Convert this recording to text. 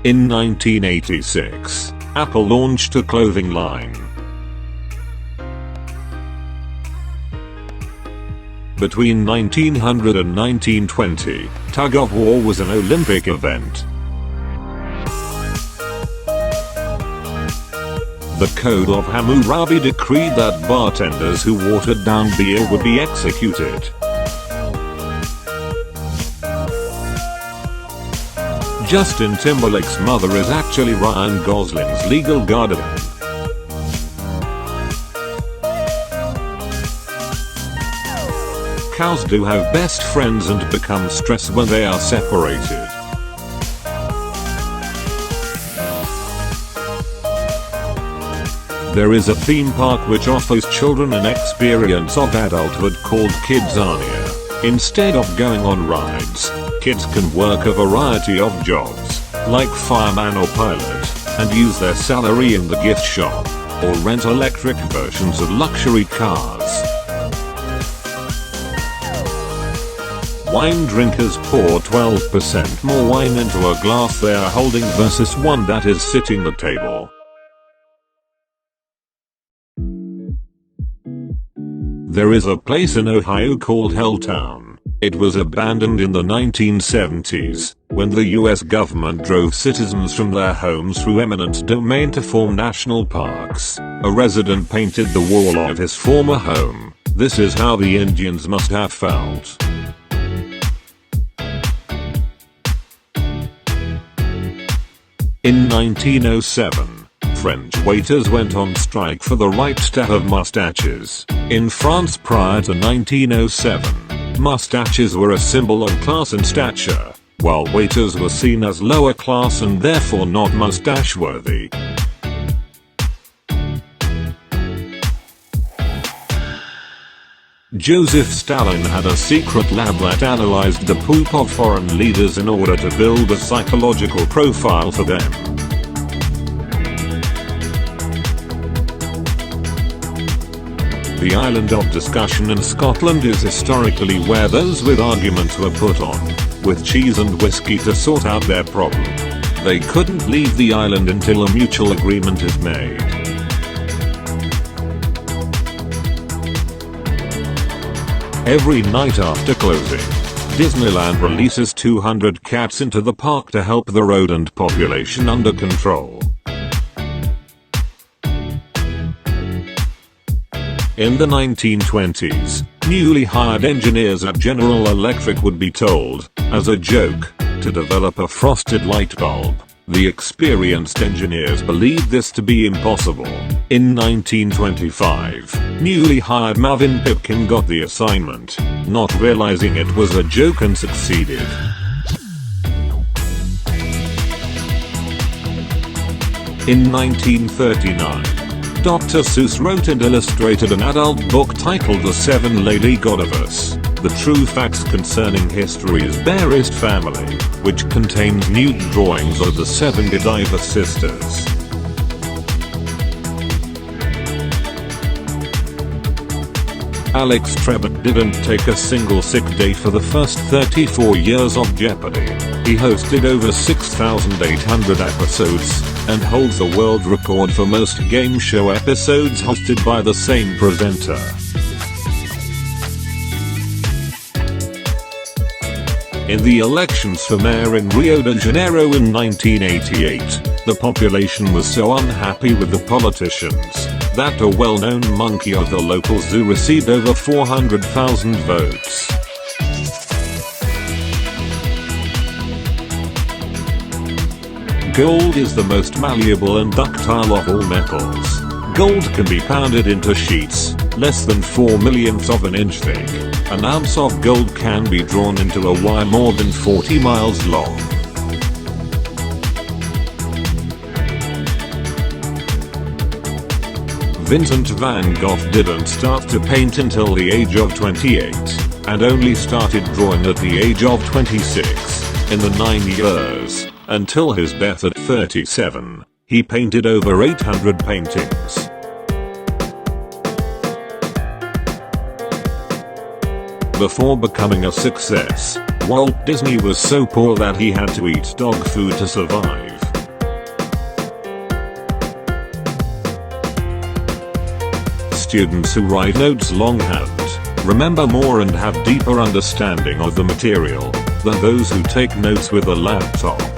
In 1986, Apple launched a clothing line. Between 1900 and 1920, tug of war was an Olympic event. The Code of Hammurabi decreed that bartenders who watered down beer would be executed. Justin Timberlake's mother is actually Ryan Gosling's legal guardian. Cows do have best friends and become stressed when they are separated. There is a theme park which offers children an experience of adulthood called Kidzania. Instead of going on rides, kids can work a variety of jobs, like fireman or pilot, and use their salary in the gift shop, or rent electric versions of luxury cars. Wine drinkers pour 12% more wine into a glass they are holding versus one that is sitting at the table. There is a place in Ohio called Helltown. It was abandoned in the 1970s, when the US government drove citizens from their homes through eminent domain to form national parks. A resident painted the wall of his former home. This is how the Indians must have felt. In 1907, French waiters went on strike for the right to have mustaches. In France prior to 1907, mustaches were a symbol of class and stature, while waiters were seen as lower class and therefore not mustache-worthy. Joseph Stalin had a secret lab that analyzed the poop of foreign leaders in order to build a psychological profile for them. The island of discussion in Scotland is historically where those with arguments were put on, with cheese and whiskey to sort out their problem. They couldn't leave the island until a mutual agreement is made. Every night after closing, Disneyland releases 200 cats into the park to help the rodent population under control. In the 1920s, newly hired engineers at General Electric would be told, as a joke, to develop a frosted light bulb. The experienced engineers believed this to be impossible. In 1925, newly hired Marvin Pipkin got the assignment, not realizing it was a joke, and succeeded. In 1939, Dr. Seuss wrote and illustrated an adult book titled The Seven Lady Godivas, The True Facts Concerning History's Barest Family, which contains nude drawings of the seven Godiva sisters. Alex Trebek didn't take a single sick day for the first 34 years of Jeopardy! He hosted over 6,800 episodes, and holds the world record for most game show episodes hosted by the same presenter. In the elections for mayor in Rio de Janeiro in 1988, the population was so unhappy with the politicians, that a well-known monkey of the local zoo received over 400,000 votes. Gold is the most malleable and ductile of all metals. Gold can be pounded into sheets, less than 4 millionths of an inch thick. An ounce of gold can be drawn into a wire more than 40 miles long. Vincent van Gogh didn't start to paint until the age of 28, and only started drawing at the age of 26. In the 9 years until his death at 37, he painted over 800 paintings. Before becoming a success, Walt Disney was so poor that he had to eat dog food to survive. students who write notes longhand remember more and have deeper understanding of the material than those who take notes with a laptop.